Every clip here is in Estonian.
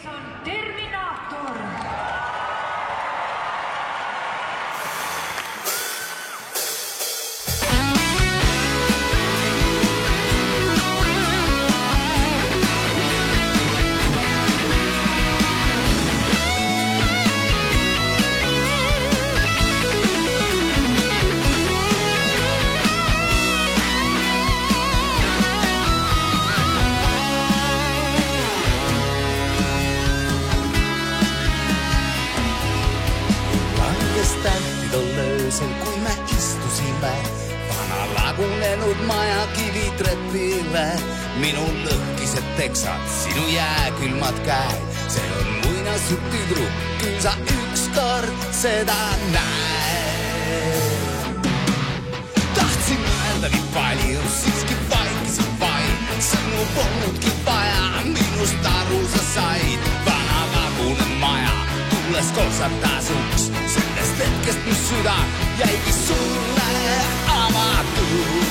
nimeks on Terminaator. Kui me istusime vana lagunenud maja kivitrepile, minu lõhkised teksad, sinu jääkülmad käed, see on muinasjutt tüdruk, küll sa ükskord seda näed. Tahtsin öelda nii palju, siiski vaikisid vaid, sõnu polnudki vaja, minust aru sa said. Vana lagunenud maja, tulles kotsatasuks, sellest hetkest mu süda jäigi sulle avatud.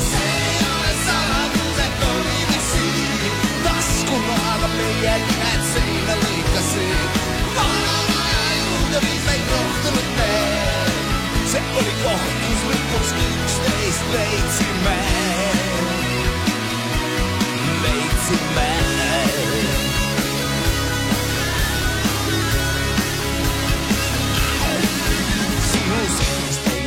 See ei ole saladus, et olime siin, taskunoaga meie nimed seina lõikasid. Vana maja juurde viis meid rohtunud tee, see oli koht, kus lõpuks üksteist leidsime.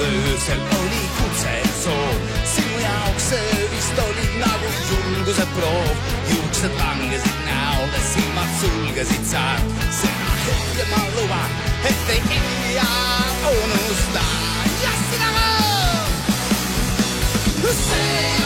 Öösel oli kutse soov, sinu jaoks see vist oli nagu julguse proov. Juuksed langesid näole, silmad sulgesid saad. Seda hetke ma luban, et ei unusta. Ja sina see